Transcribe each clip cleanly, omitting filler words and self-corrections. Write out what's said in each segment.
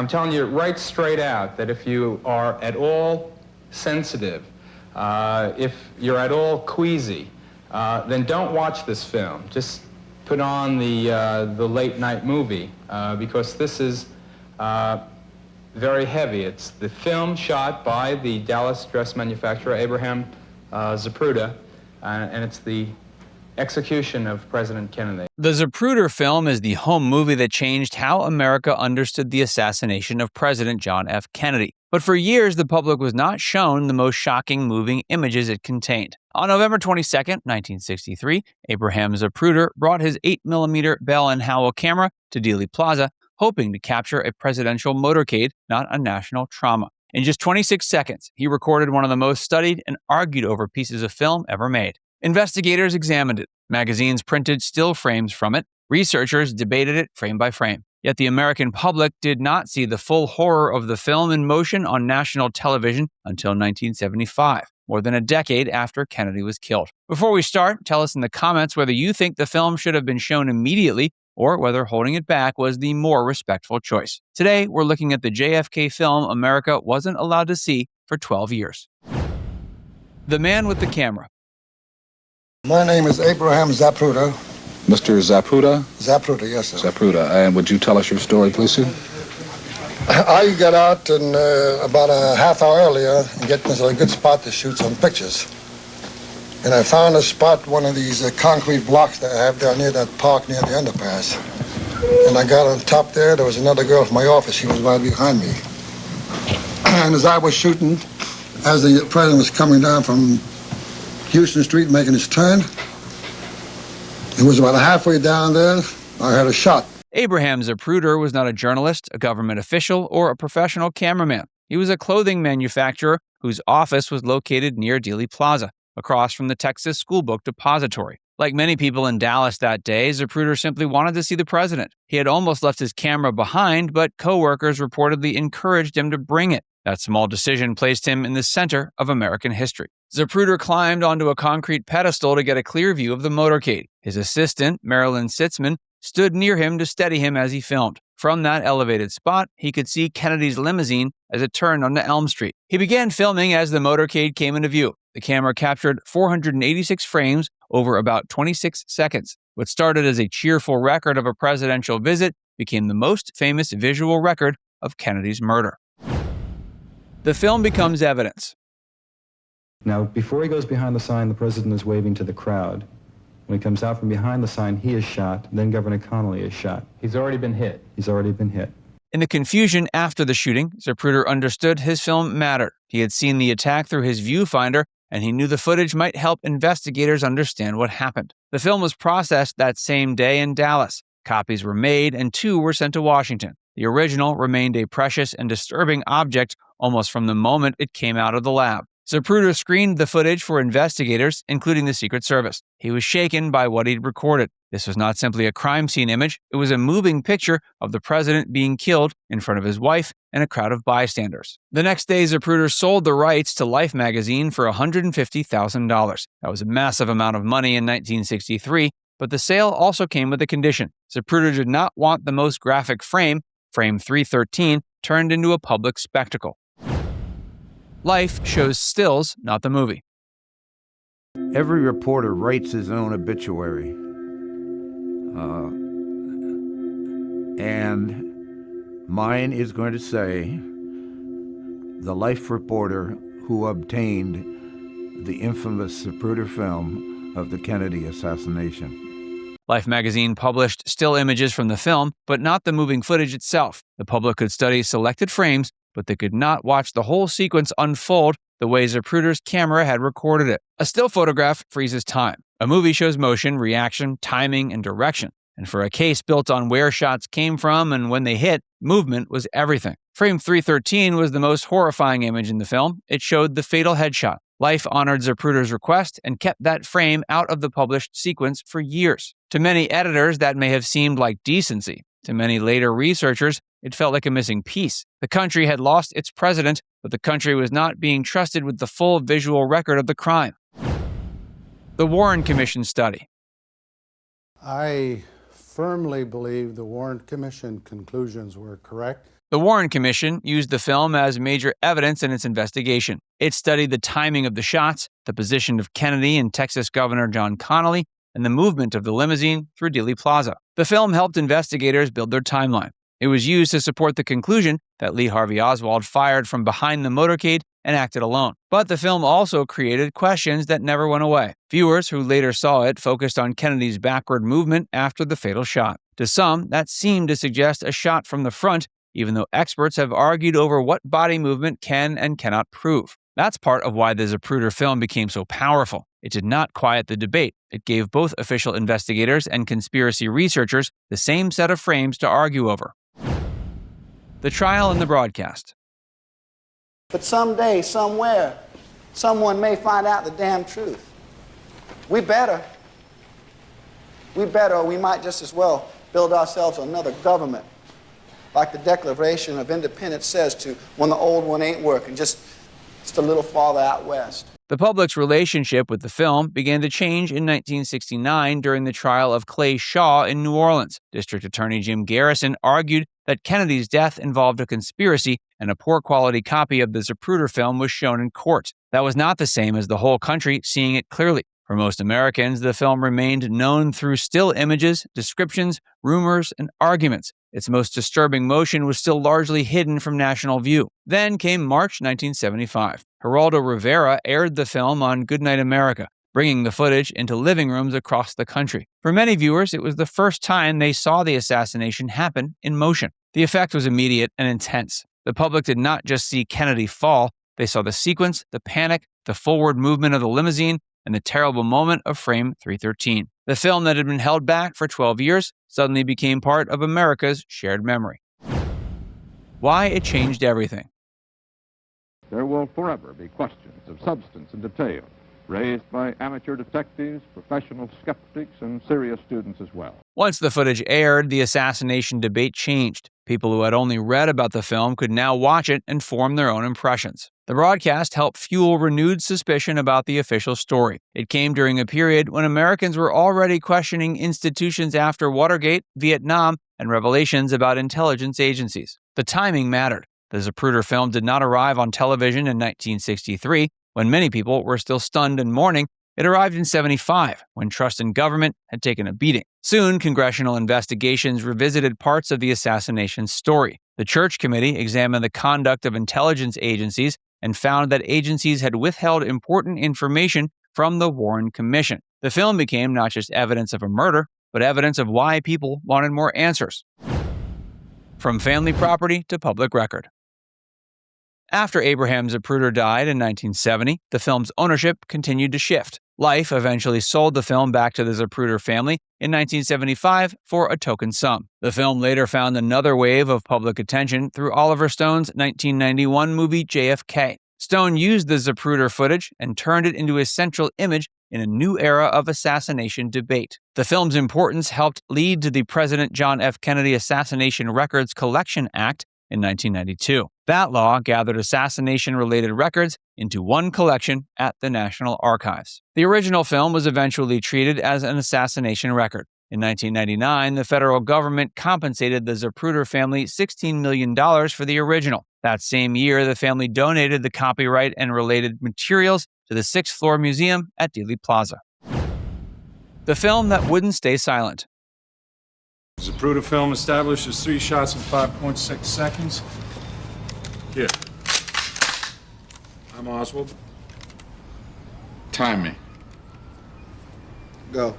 I'm telling you right straight out that if you are at all sensitive, if you're at all queasy, then don't watch this film. Just put on the late night movie because this is very heavy. It's the film shot by the Dallas dress manufacturer Abraham Zapruder, and it's the execution of President Kennedy. The Zapruder film is the home movie that changed how America understood the assassination of President John F. Kennedy. But for years, the public was not shown the most shocking, moving images it contained. On November 22, 1963, Abraham Zapruder brought his 8mm Bell & Howell camera to Dealey Plaza, hoping to capture a presidential motorcade, not a national trauma. In just 26 seconds, he recorded one of the most studied and argued over pieces of film ever made. Investigators examined it. Magazines printed still frames from it. Researchers debated it frame by frame. Yet the American public did not see the full horror of the film in motion on national television until 1975, more than a decade after Kennedy was killed. Before we start, tell us in the comments whether you think the film should have been shown immediately or whether holding it back was the more respectful choice. Today, we're looking at the JFK film America wasn't allowed to see for 12 years. The man with the camera. My name is Abraham Zapruder. Mr. Zapruder? Zapruder, yes, sir. Zapruder. And would you tell us your story, please, sir? I got out and about a half hour earlier and get to a good spot to shoot some pictures. And I found a spot, one of these concrete blocks that I have down near that park near the underpass. And I got on top there. There was another girl from my office. She was right behind me. And as I was shooting, as the president was coming down from Houston Street making his turn, it was about halfway down there, I heard a shot. Abraham Zapruder was not a journalist, a government official, or a professional cameraman. He was a clothing manufacturer whose office was located near Dealey Plaza, across from the Texas School Book Depository. Like many people in Dallas that day, Zapruder simply wanted to see the president. He had almost left his camera behind, but coworkers reportedly encouraged him to bring it. That small decision placed him in the center of American history. Zapruder climbed onto a concrete pedestal to get a clear view of the motorcade. His assistant, Marilyn Sitzman, stood near him to steady him as he filmed. From that elevated spot, he could see Kennedy's limousine as it turned onto Elm Street. He began filming as the motorcade came into view. The camera captured 486 frames over about 26 seconds. What started as a cheerful record of a presidential visit became the most famous visual record of Kennedy's murder. The film becomes evidence. Now, before he goes behind the sign, the president is waving to the crowd. When he comes out from behind the sign, he is shot. Then Governor Connolly is shot. He's already been hit. He's already been hit. In the confusion after the shooting, Zapruder understood his film mattered. He had seen the attack through his viewfinder, and he knew the footage might help investigators understand what happened. The film was processed that same day in Dallas. Copies were made, and 2 were sent to Washington. The original remained a precious and disturbing object almost from the moment it came out of the lab. Zapruder screened the footage for investigators, including the Secret Service. He was shaken by what he'd recorded. This was not simply a crime scene image. It was a moving picture of the president being killed in front of his wife and a crowd of bystanders. The next day, Zapruder sold the rights to Life magazine for $150,000. That was a massive amount of money in 1963, but the sale also came with a condition. Zapruder did not want the most graphic frame, frame 313, turned into a public spectacle. Life shows stills, not the movie. Every reporter writes his own obituary. And mine is going to say, the Life reporter who obtained the infamous Zapruder film of the Kennedy assassination. Life magazine published still images from the film, but not the moving footage itself. The public could study selected frames, but they could not watch the whole sequence unfold the way Zapruder's camera had recorded it. A still photograph freezes time. A movie shows motion, reaction, timing, and direction. And for a case built on where shots came from and when they hit, movement was everything. Frame 313 was the most horrifying image in the film. It showed the fatal headshot. Life honored Zapruder's request and kept that frame out of the published sequence for years. To many editors, that may have seemed like decency. To many later researchers, it felt like a missing piece. The country had lost its president, but the country was not being trusted with the full visual record of the crime. The Warren Commission study. I firmly believe the Warren Commission conclusions were correct. The Warren Commission used the film as major evidence in its investigation. It studied the timing of the shots, the position of Kennedy and Texas Governor John Connally, and the movement of the limousine through Dealey Plaza. The film helped investigators build their timeline. It was used to support the conclusion that Lee Harvey Oswald fired from behind the motorcade and acted alone. But the film also created questions that never went away. Viewers who later saw it focused on Kennedy's backward movement after the fatal shot. To some, that seemed to suggest a shot from the front, even though experts have argued over what body movement can and cannot prove. That's part of why the Zapruder film became so powerful. It did not quiet the debate. It gave both official investigators and conspiracy researchers the same set of frames to argue over. The trial and the broadcast. But someday, somewhere, someone may find out the damn truth. We better, or we might just as well build ourselves another government, like the Declaration of Independence says, to when the old one ain't working, just a little farther out west. The public's relationship with the film began to change in 1969 during the trial of Clay Shaw in New Orleans. District Attorney Jim Garrison argued that Kennedy's death involved a conspiracy, and a poor quality copy of the Zapruder film was shown in court. That was not the same as the whole country seeing it clearly. For most Americans, the film remained known through still images, descriptions, rumors, and arguments. Its most disturbing motion was still largely hidden from national view. Then came March 1975. Geraldo Rivera aired the film on Goodnight America, bringing the footage into living rooms across the country. For many viewers, it was the first time they saw the assassination happen in motion. The effect was immediate and intense. The public did not just see Kennedy fall, they saw the sequence, the panic, the forward movement of the limousine, and the terrible moment of frame 313. The film that had been held back for 12 years suddenly became part of America's shared memory. Why it changed everything. There will forever be questions of substance and detail raised by amateur detectives, professional skeptics, and serious students as well. Once the footage aired, the assassination debate changed. People who had only read about the film could now watch it and form their own impressions. The broadcast helped fuel renewed suspicion about the official story. It came during a period when Americans were already questioning institutions after Watergate, Vietnam, and revelations about intelligence agencies. The timing mattered. The Zapruder film did not arrive on television in 1963, when many people were still stunned and mourning. It arrived in 1975, when trust in government had taken a beating. Soon, congressional investigations revisited parts of the assassination story. The Church Committee examined the conduct of intelligence agencies and found that agencies had withheld important information from the Warren Commission. The film became not just evidence of a murder, but evidence of why people wanted more answers. From family property to public record. After Abraham Zapruder died in 1970, the film's ownership continued to shift. Life eventually sold the film back to the Zapruder family in 1975 for a token sum. The film later found another wave of public attention through Oliver Stone's 1991 movie JFK. Stone used the Zapruder footage and turned it into a central image in a new era of assassination debate. The film's importance helped lead to the President John F. Kennedy Assassination Records Collection Act in 1992. That law gathered assassination-related records into one collection at the National Archives. The original film was eventually treated as an assassination record. In 1999, the federal government compensated the Zapruder family $16 million for the original. That same year, the family donated the copyright and related materials to the 6th floor museum at Dealey Plaza. The film that wouldn't stay silent. The Zapruder film establishes 3 shots in 5.6 seconds. Here. I'm Oswald. Time me. Go.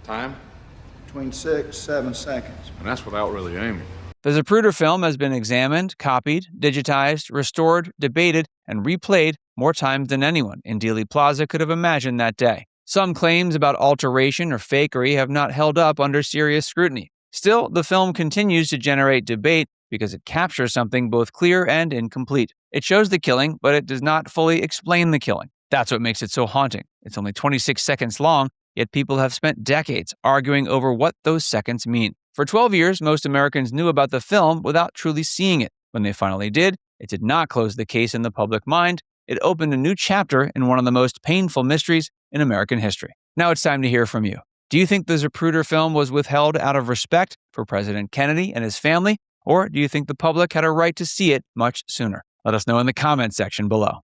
Time? Between 6, 7 seconds. And that's without really aiming. The Zapruder film has been examined, copied, digitized, restored, debated, and replayed more times than anyone in Dealey Plaza could have imagined that day. Some claims about alteration or fakery have not held up under serious scrutiny. Still, the film continues to generate debate because it captures something both clear and incomplete. It shows the killing, but it does not fully explain the killing. That's what makes it so haunting. It's only 26 seconds long, yet people have spent decades arguing over what those seconds mean. For 12 years, most Americans knew about the film without truly seeing it. When they finally did, it did not close the case in the public mind. It opened a new chapter in one of the most painful mysteries in American history. Now it's time to hear from you. Do you think the Zapruder film was withheld out of respect for President Kennedy and his family, or do you think the public had a right to see it much sooner? Let us know in the comments section below.